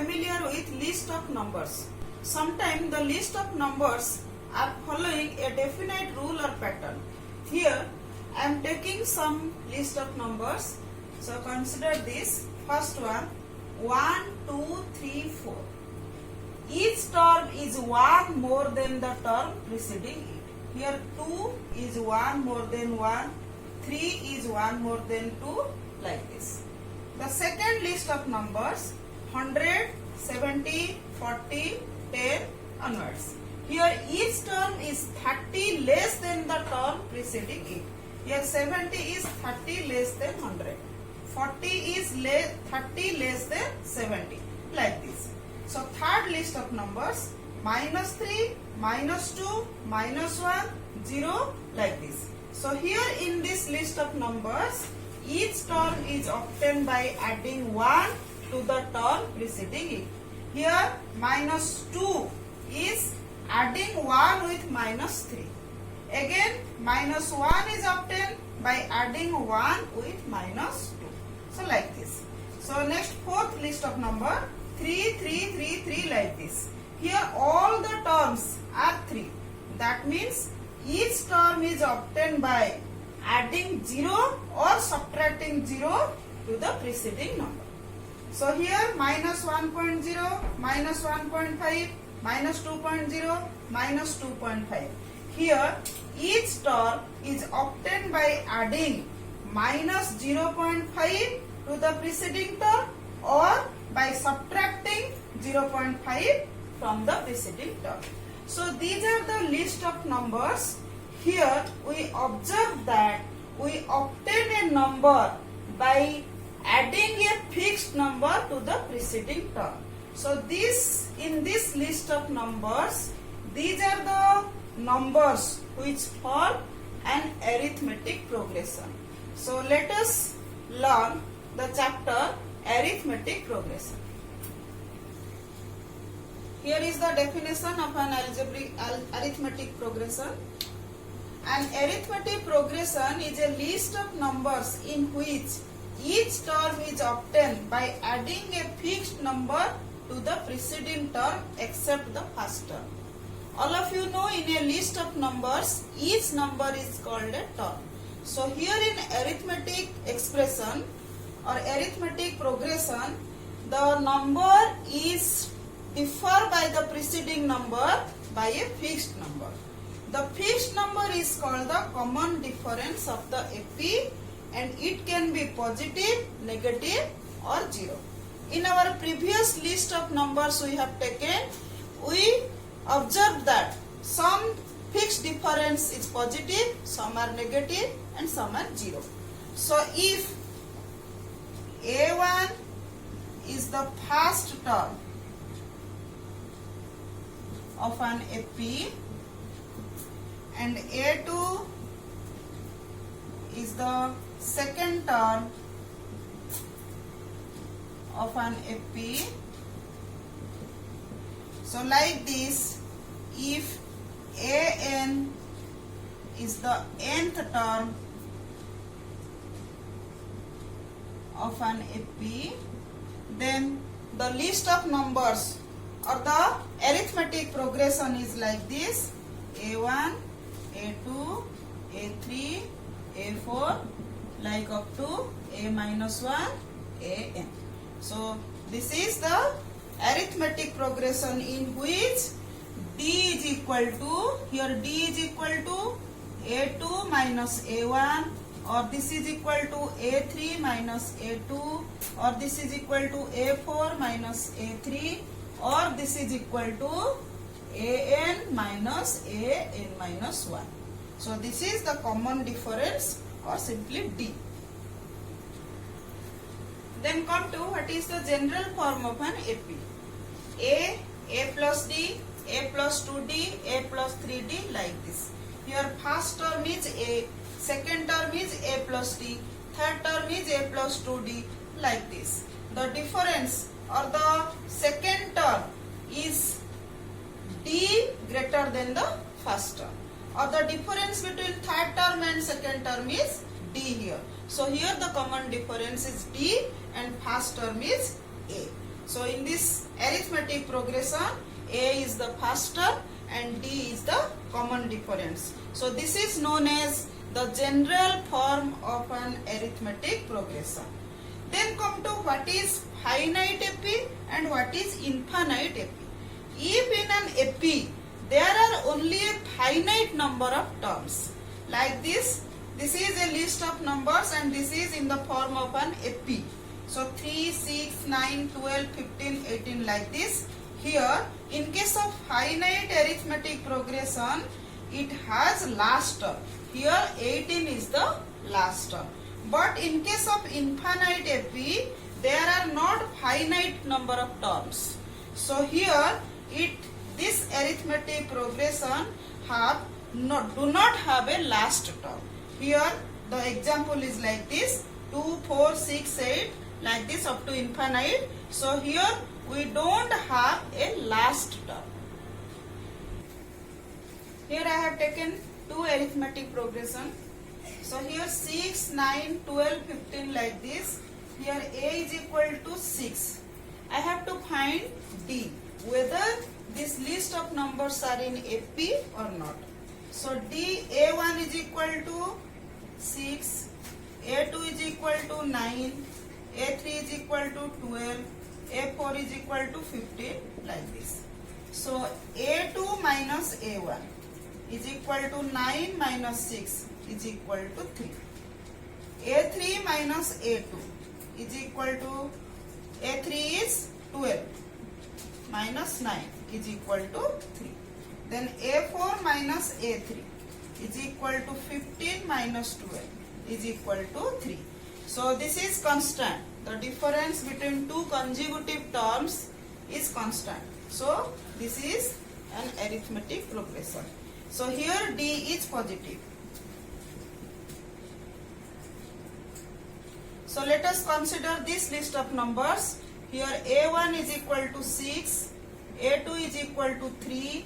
familiar with list of numbers. Sometimes the list of numbers are following a definite rule or pattern. Here I am taking some list of numbers. So consider this. First one, 1, 2, 3, 4. Each term is 1 more than the term preceding it. Here 2 is 1 more than 1, 3 is 1 more than 2, like this. The second list of numbers, 100, 70, 40, 10 onwards. Here each term is 30 less than the term preceding it. Here 70 is 30 less than 100. 40 is 30 less than 70, like this. So third list of numbers, -3, -2, -1, 0, like this. So here in this list of numbers, each term is obtained by adding 1 to the term preceding it. Here -2 is adding 1 with -3. Again -1 is obtained by adding 1 with -2. So like this. So next fourth list of number, 3, 3, 3, 3, like this. Here all the terms are 3. That means each term is obtained by adding 0 or subtracting 0 to the preceding number. So here -1.0, -1.5, -2.0, -2.5. Here each term is obtained by adding -0.5 to the preceding term or by subtracting 0.5 from the preceding term. So these are the list of numbers. Here we observe that we obtain a number by adding a fixed number to the preceding term. So in this list of numbers, these are the numbers which form an arithmetic progression. So let us learn the chapter arithmetic progression. Here is the definition of an arithmetic progression. An arithmetic progression is a list of numbers in which each term is obtained by adding a fixed number to the preceding term except the first term. All of you know, in a list of numbers, each number is called a term. So here in arithmetic expression or arithmetic progression, the number is differ by the preceding number by a fixed number. The fixed number is called the common difference of the AP, and it can be positive, negative or 0. In our previous list of numbers we have taken, we observed that some fixed difference is positive, some are negative and some are 0. So if A1 is the first term of an AP and A2 is the second term of an AP. So like this, if AN is the nth term of an AP, then the list of numbers or the arithmetic progression is like this: A1, A2, A3, A4, like up to A-1, AN. So this is the arithmetic progression in which D is equal to, here D is equal to A2 minus A1, or this is equal to A3 minus A2, or this is equal to A4 minus A3, or this is equal to AN minus AN minus 1. So this is the common difference, or simply D. Then come to what is the general form of an AP. A plus D, A plus 2D, A plus 3D, like this. Here first term is A, second term is A plus D, third term is A plus 2D, like this. The difference or the second term is D greater than the first term, or the difference between third term and second term is D here. So here the common difference is D and first term is A. So in this arithmetic progression, A is the first term and D is the common difference. So this is known as the general form of an arithmetic progression. Then come to what is finite AP and what is infinite AP. If in an AP there are only a finite number of terms, like this is a list of numbers and this is in the form of an AP. So 3, 6, 9, 12, 15, 18 like this. Here in case of finite arithmetic progression, it has last term. Here 18 is the last term. But in case of infinite AP, there are not finite number of terms. So here this arithmetic progression do not have a last term. Here the example is like this, 2, 4, 6, 8 like this up to infinite. So here we don't have a last term. Here I have taken two arithmetic progression. So here 6, 9, 12, 15 like this. Here A is equal to 6. I have to find D, whether this list of numbers are in AP or not. So D, A1 is equal to 6, A2 is equal to 9, A3 is equal to 12, A4 is equal to 15 like this. So A2 minus A1 is equal to 9 minus 6 is equal to 3. A3 minus A2 is equal to, A3 is 12 minus 9 is equal to 3. Then A4 minus A3 is equal to 15 minus 12 is equal to 3. So this is constant. The difference between two consecutive terms is constant. So this is an arithmetic progression. So here D is positive. So let us consider this list of numbers. Here A1 is equal to 6, A2 is equal to 3,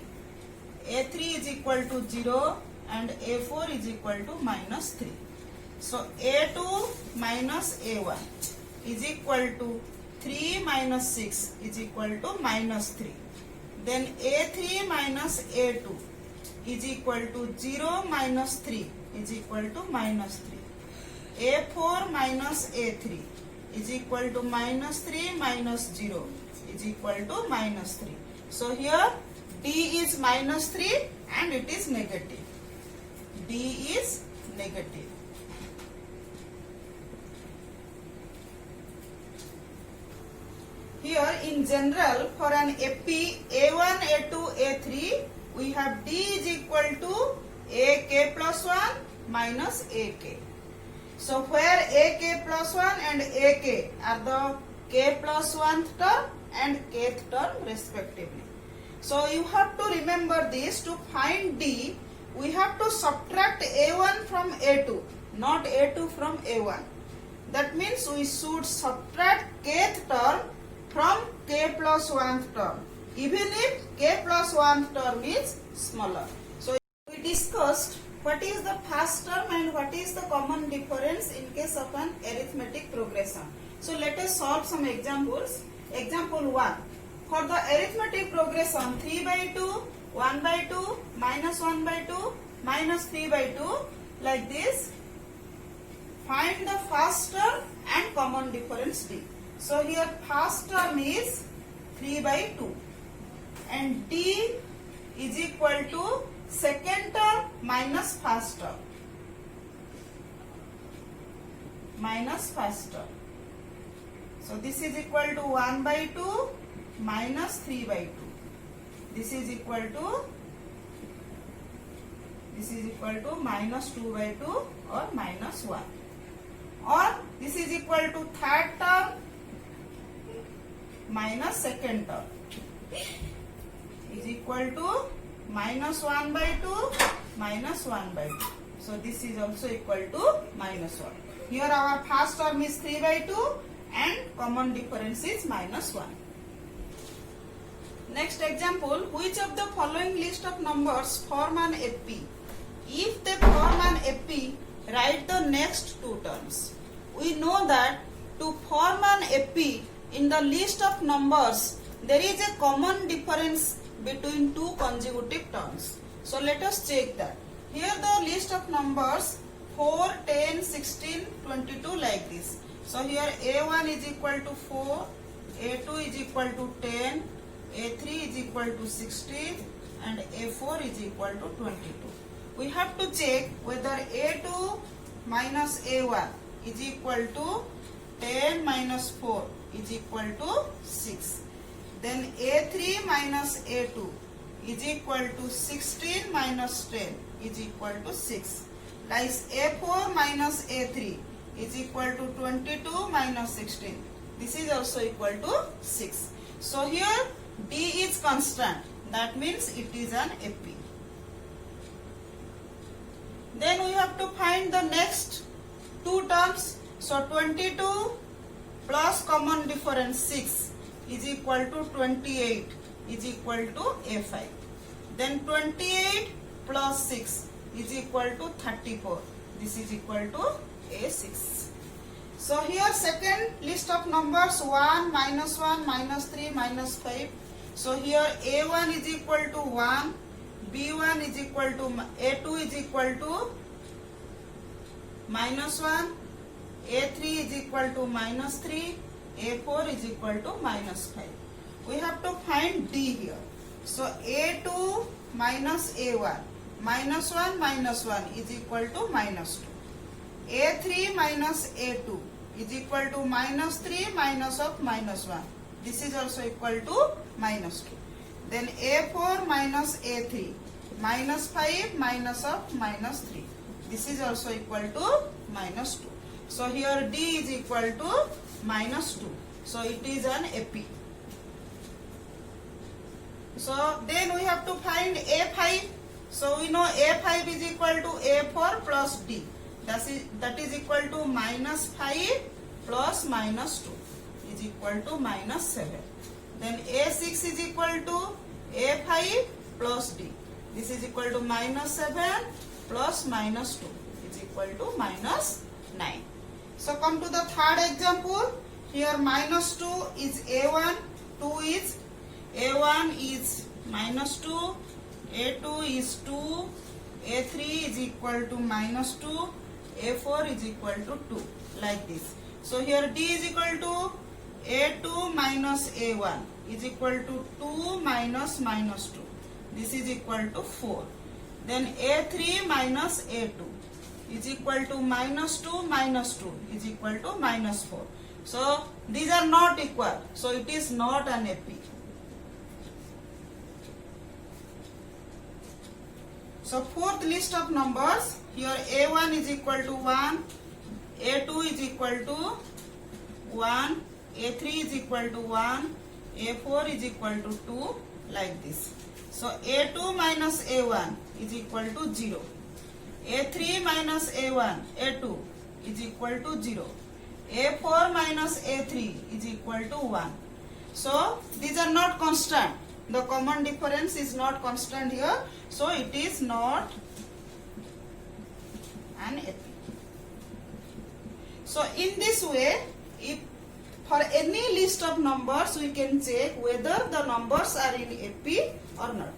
A3 is equal to 0 and A4 is equal to minus 3. So A2 minus A1 is equal to 3 minus 6 is equal to minus 3. Then A3 minus A2 is equal to 0 minus 3 is equal to minus 3. A4 minus A3 is equal to minus 3 minus 0 is equal to minus 3. So here D is minus 3 and it is negative. D is negative. Here in general for an AP A1, A2, A3 we have D is equal to AK plus 1 minus AK. So where AK plus 1 and AK are the K plus 1th term and Kth term respectively. So you have to remember this. To find D, we have to subtract A1 from A2, not A2 from A1. That means we should subtract Kth term from K plus 1th term, even if K plus 1th term is smaller. So we discussed what is the first term and what is the common difference in case of an arithmetic progression. So let us solve some examples. Example 1. For the arithmetic progression 3 by 2, 1 by 2, minus 1 by 2, minus 3 by 2 like this, find the first term and common difference D. So here first term is 3 by 2 and D is equal to second term minus first term. Minus first term. So this is equal to 1 by 2 minus 3 by 2. This is equal to minus 2 by 2 or minus 1. Or this is equal to third term minus second term is equal to minus 1 by 2 minus 1 by 2. So this is also equal to minus 1. Here our first term is 3 by 2 and common difference is minus 1. Next example, which of the following list of numbers form an AP? If they form an AP, write the next two terms. We know that to form an AP, in the list of numbers there is a common difference between two consecutive terms. So let us check that. Here the list of numbers 4, 10, 16, 22 like this. So here A1 is equal to 4, A2 is equal to 10, A3 is equal to 16 and A4 is equal to 22. We have to check whether A2 minus A1 is equal to 10 minus 4 is equal to 6. Then A3 minus A2 is equal to 16 minus 10 is equal to 6. Like A4 minus A3 is equal to 22 minus 16. This is also equal to 6. So here D is constant. That means it is an AP. Then we have to find the next two terms. So 22 plus common difference 6 is equal to 28 is equal to A5. Then 28 plus 6 is equal to 34. This is equal to A6. So here second list of numbers 1, minus 1, minus 3, minus 5. So here A1 is equal to 1, B1 is equal to, A2 is equal to minus 1, A3 is equal to minus 3, A4 is equal to minus 5. We have to find D here. So A2 minus A1, minus 1 is equal to minus 2. A3 minus A2 is equal to minus 3 minus of minus 1. This is also equal to minus 2. Then A4 minus A3, minus 5 minus of minus 3. This is also equal to minus 2. So here D is equal to minus 2. So it is an AP. So then we have to find A5. So we know A5 is equal to A4 plus D. That is equal to minus 5 plus minus 2 is equal to minus 7. Then A6 is equal to A5 plus D. This is equal to minus 7 plus minus 2 is equal to minus 9. So come to the third example. Here minus 2 is A1, 2 is A1 is minus 2, A2 is 2, A3 is equal to minus 2, A4 is equal to 2 like this. So here D is equal to A2 minus A1 is equal to 2 minus minus 2. This is equal to 4. Then A3 minus A2 is equal to minus 2 minus 2 is equal to minus 4. So these are not equal. So it is not an AP. So fourth list of numbers. Here A1 is equal to 1, A2 is equal to 1, A3 is equal to 1, A4 is equal to 2 like this. So A2 minus A1 is equal to 0. A3 minus A1, A2 is equal to 0. A4 minus A3 is equal to 1. So these are not constant. The common difference is not constant here. So it is not an AP. So in this way, if for any list of numbers we can check whether the numbers are in AP or not.